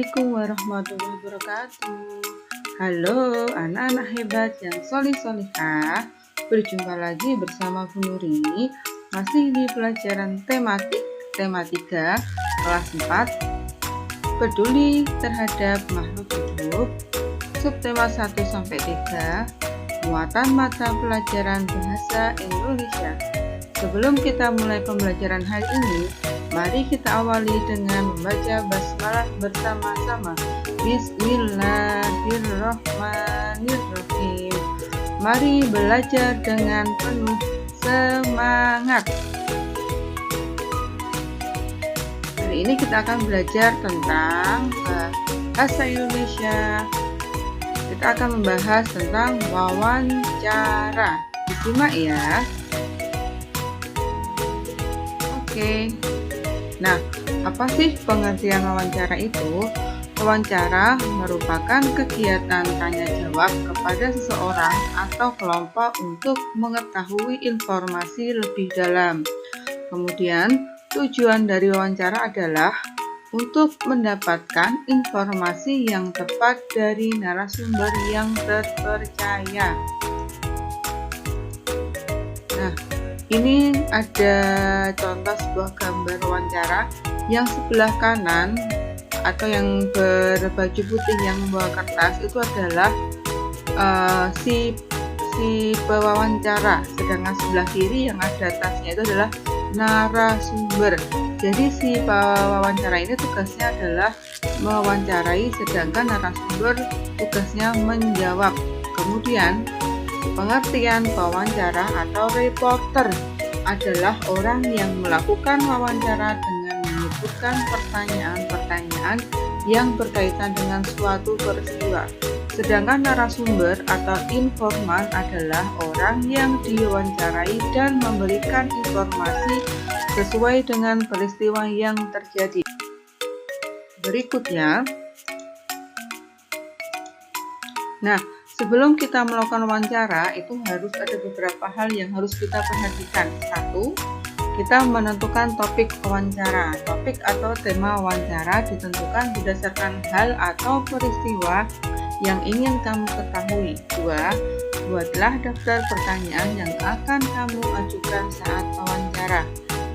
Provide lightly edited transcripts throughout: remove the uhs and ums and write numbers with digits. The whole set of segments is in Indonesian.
Assalamualaikum warahmatullahi wabarakatuh. Halo anak-anak hebat yang solih-solihah. Berjumpa lagi bersama Bu Nuri, masih di pelajaran tema 3 kelas 4 peduli terhadap makhluk hidup, subtema 1-3, muatan mata pelajaran bahasa Indonesia. Sebelum kita mulai pembelajaran hari ini, mari kita awali dengan membaca basmalah bersama-sama. Bismillahirrahmanirrahim. Mari belajar dengan penuh semangat. Hari ini kita akan belajar tentang bahasa Indonesia. Kita akan membahas tentang wawancara. Disimak ya. Oke. Nah, apa sih pengertian wawancara itu? Wawancara merupakan kegiatan tanya jawab kepada seseorang atau kelompok untuk mengetahui informasi lebih dalam. Kemudian, tujuan dari wawancara adalah untuk mendapatkan informasi yang tepat dari narasumber yang terpercaya. Nah, ini ada contoh sebuah gambar wawancara yang sebelah kanan atau yang berbaju putih yang membawa kertas itu adalah si pewawancara, sedangkan sebelah kiri yang ada tasnya itu adalah narasumber. Jadi si pewawancara ini tugasnya adalah mewawancarai, sedangkan narasumber tugasnya menjawab. Kemudian pengertian pewawancara atau reporter adalah orang yang melakukan wawancara dengan menyebutkan pertanyaan-pertanyaan yang berkaitan dengan suatu peristiwa. Sedangkan narasumber atau informan adalah orang yang diwawancarai dan memberikan informasi sesuai dengan peristiwa yang terjadi. Berikutnya, sebelum kita melakukan wawancara, itu harus ada beberapa hal yang harus kita perhatikan. 1. Kita menentukan topik wawancara. Topik atau tema wawancara ditentukan berdasarkan hal atau peristiwa yang ingin kamu ketahui. 2. Buatlah daftar pertanyaan yang akan kamu ajukan saat wawancara.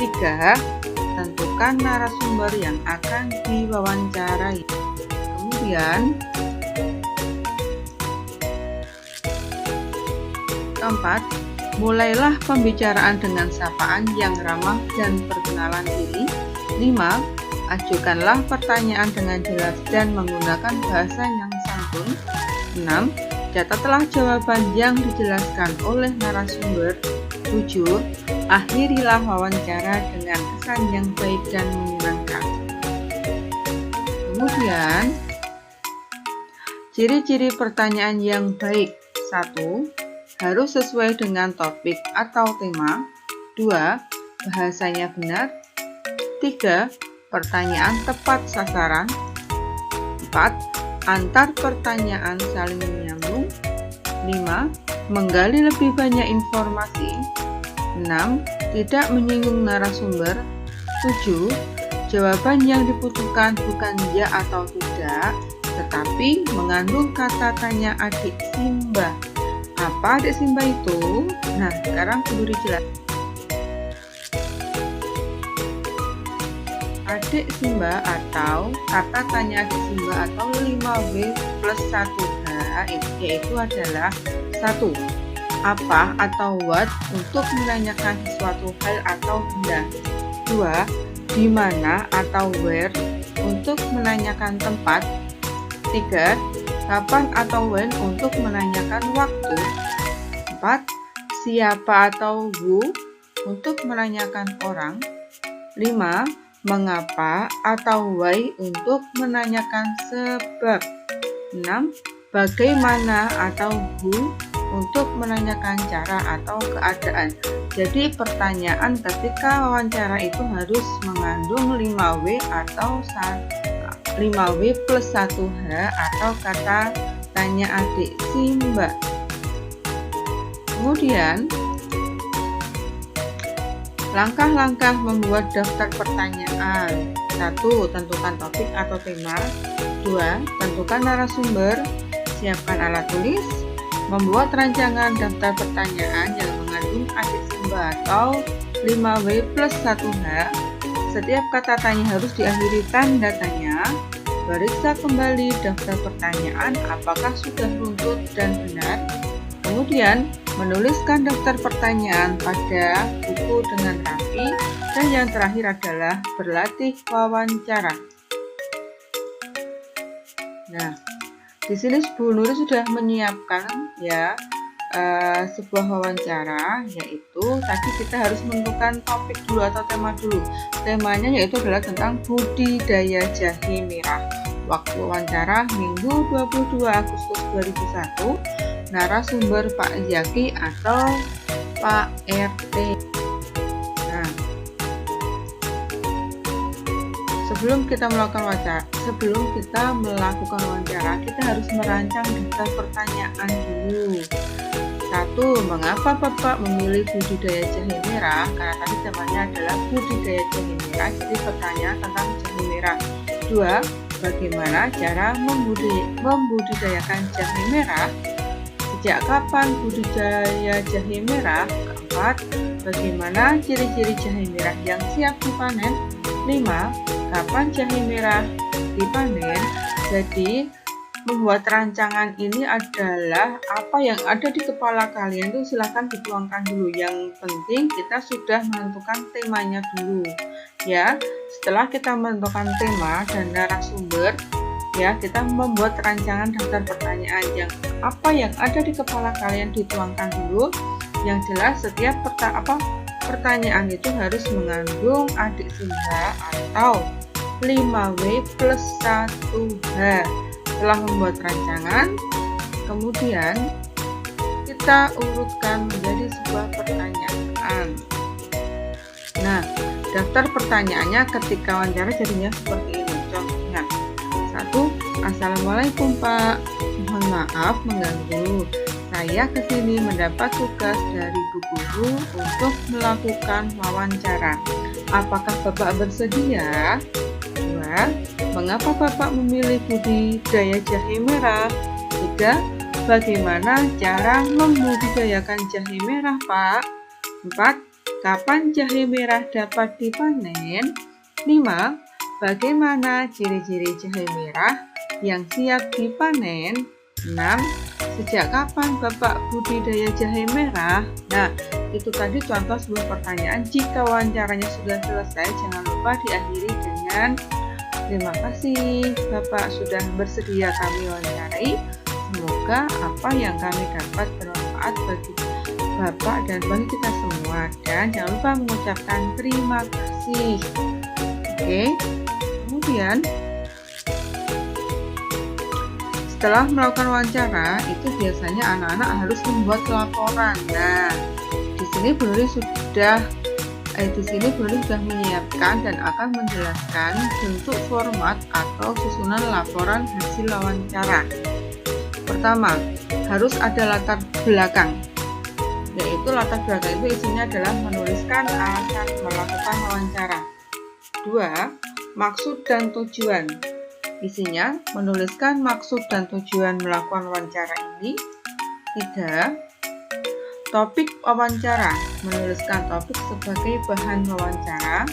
3. Tentukan narasumber yang akan diwawancarai. Kemudian, 4. Mulailah pembicaraan dengan sapaan yang ramah dan perkenalan diri. 5. Ajukanlah pertanyaan dengan jelas dan menggunakan bahasa yang santun. 6. Catatlah jawaban yang dijelaskan oleh narasumber. 7. Akhirilah wawancara dengan kesan yang baik dan menyenangkan. Kemudian, ciri-ciri pertanyaan yang baik. 1. Harus sesuai dengan topik atau tema. 2. Bahasanya benar. 3. Pertanyaan tepat sasaran. 4. Antar pertanyaan saling menyambung. 5. Menggali lebih banyak informasi. 6. Tidak menyinggung narasumber. 7. Jawaban yang dibutuhkan bukan ya atau tidak, tetapi mengandung kata tanya adik Simba. Apa adik Simba itu? Nah, sekarang kudu dijelaskan. Adik Simba atau kata tanya adik Simba atau 5W plus 1H yaitu adalah 1. Apa atau what untuk menanyakan sesuatu hal atau benda. 2. Di mana atau where untuk menanyakan tempat. 3. Kapan atau when untuk menanyakan waktu. 4. Siapa atau who untuk menanyakan orang. 5. Mengapa atau why untuk menanyakan sebab. 6. Bagaimana atau who untuk menanyakan cara atau keadaan. Jadi pertanyaan ketika wawancara itu harus mengandung 5W atau 5W plus 1H atau kata tanya adik Simba. Kemudian, langkah-langkah membuat daftar pertanyaan. 1. Tentukan topik atau tema. 2. Tentukan narasumber, siapkan alat tulis, membuat rancangan daftar pertanyaan yang mengandung adik Simba atau 5W plus 1H. Setiap kata tanya harus diakhiri tanda tanya. Periksa kembali daftar pertanyaan apakah sudah runtut dan benar. Kemudian, menuliskan daftar pertanyaan pada buku dengan rapi. Dan yang terakhir adalah berlatih wawancara. Nah, di sini Bu Nuri sudah menyiapkan ya sebuah wawancara, yaitu tadi kita harus menentukan topik dulu atau tema dulu. Temanya yaitu adalah tentang budidaya jahe merah. Waktu wawancara Minggu 22 Agustus 2001. Narasumber Pak Zaki atau Pak RT. Nah, sebelum kita melakukan wawancara, kita harus merancang daftar pertanyaan dulu. 1. Mengapa Bapak memilih budidaya jahe merah? Karena tadi temanya adalah budidaya jahe merah, jadi pertanyaan tentang jahe merah. 2. Bagaimana cara membudidayakan jahe merah? Sejak kapan budidaya jahe merah? 4. Bagaimana ciri-ciri jahe merah yang siap dipanen? 5. Kapan jahe merah dipanen? Jadi membuat rancangan ini adalah apa yang ada di kepala kalian itu silahkan dituangkan dulu. Yang penting kita sudah menentukan temanya dulu ya. Setelah kita menentukan tema dan narasumber ya, kita membuat rancangan daftar pertanyaan yang apa yang ada di kepala kalian dituangkan dulu. Yang jelas setiap pertanyaan itu harus mengandung adik Simba atau 5W plus 1H. Setelah membuat rancangan, kemudian kita urutkan menjadi sebuah pertanyaan. Nah, daftar pertanyaannya ketika wawancara jadinya seperti ini. Contohnya, 1. Assalamualaikum Pak, mohon maaf mengganggu. Saya kesini mendapat tugas dari Bu Guru untuk melakukan wawancara. Apakah Bapak bersedia? 2. Mengapa Bapak memilih budidaya jahe merah? 3. Bagaimana cara membudidayakan jahe merah, Pak? 4. Kapan jahe merah dapat dipanen? 5. Bagaimana ciri-ciri jahe merah yang siap dipanen? 6. Sejak kapan Bapak budidaya jahe merah? Nah, itu tadi contoh sebuah pertanyaan. Jika wawancaranya sudah selesai, jangan lupa diakhiri dengan terima kasih Bapak sudah bersedia kami wawancarai. Semoga apa yang kami dapat bermanfaat bagi Bapak dan bagi kita semua. Dan jangan lupa mengucapkan terima kasih. Oke. Kemudian setelah melakukan wawancara, itu biasanya anak-anak harus membuat laporan. Nah, di sini Bu Nuri sudah menyiapkan dan akan menjelaskan bentuk format atau susunan laporan hasil wawancara. Pertama, harus ada latar belakang, yaitu latar belakang itu isinya adalah menuliskan alasan melakukan wawancara. 2. Maksud dan tujuan. Isinya menuliskan maksud dan tujuan melakukan wawancara ini. 3. Topik wawancara, menuliskan topik sebagai bahan wawancara.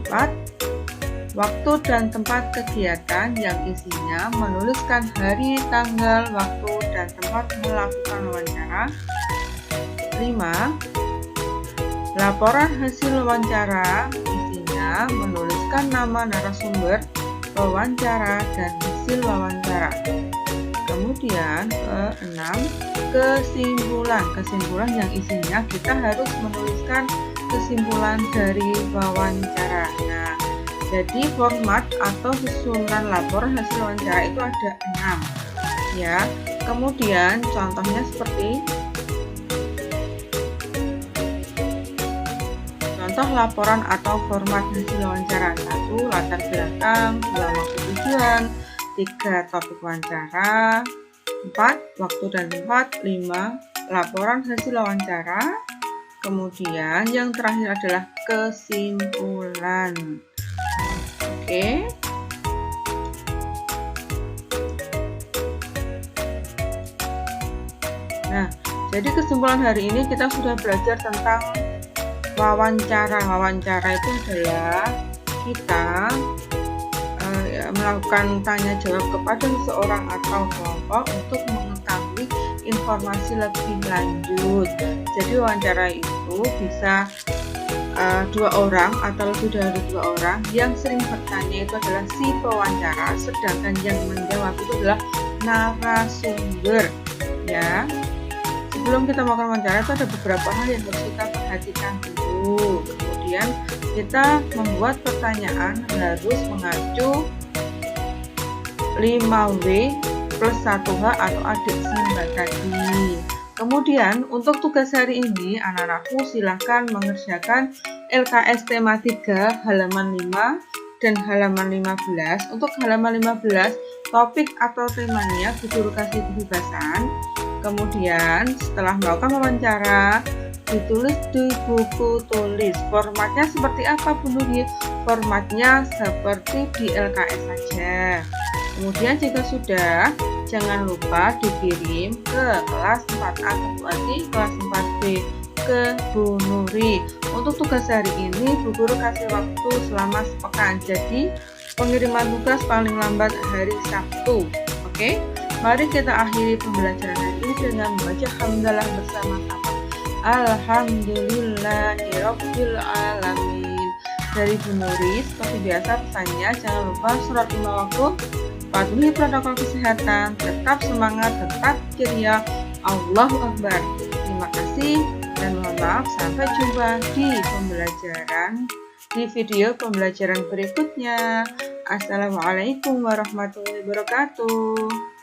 4. Waktu dan tempat kegiatan yang isinya menuliskan hari, tanggal, waktu, dan tempat melakukan wawancara. 5. Laporan hasil wawancara, isinya menuliskan nama narasumber wawancara dan hasil wawancara. Kemudian ke-6, kesimpulan yang isinya kita harus menuliskan kesimpulan dari wawancara. Nah, jadi format atau susunan laporan hasil wawancara itu ada 6 ya. Kemudian contohnya seperti contoh laporan atau format hasil wawancara. 1. Latar belakang. 2. Maksud tujuan. 3. Topik wawancara. 4. Waktu dan tempat. 5. Laporan hasil wawancara. Kemudian yang terakhir adalah kesimpulan. Oke. Jadi kesimpulan hari ini kita sudah belajar tentang wawancara. Wawancara itu adalah kita melakukan tanya jawab kepada seseorang atau kelompok untuk mengetahui informasi lebih lanjut. Jadi wawancara itu bisa dua orang atau lebih dari dua orang. Yang sering bertanya itu adalah si pewawancara, sedangkan yang menjawab itu adalah narasumber. Ya, sebelum kita melakukan wawancara itu ada beberapa hal yang harus kita perhatikan dulu. Kemudian kita membuat pertanyaan harus mengacu 5W plus 1H atau adik Simba tadi. Kemudian untuk tugas hari ini anak-anakku silahkan mengerjakan LKS tema 3 halaman 5 dan halaman 15. Untuk halaman 15 topik atau temanya Bu Guru kasih kebebasan. Kemudian setelah melakukan wawancara ditulis di buku tulis. Formatnya seperti apa Bu Nuri? Formatnya seperti di LKS saja. Kemudian jika sudah, jangan lupa dikirim ke kelas 4A berarti kelas 4B ke Bu Nuri. Untuk tugas hari ini Bu Guru kasih waktu selama sepekan. Jadi pengiriman tugas paling lambat hari Sabtu. Oke? Mari kita akhiri pembelajaran hari ini dengan membaca hamdalah bersama-sama. Alhamdulillahirabbil alamin. Dari Bu Nuri, seperti biasa pesannya jangan lupa sholat 5 waktu, patuhi protokol kesehatan, tetap semangat, tetap ceria. Allahu Akbar. Terima kasih dan mohon maaf, sampai jumpa di video pembelajaran berikutnya. Assalamualaikum warahmatullahi wabarakatuh.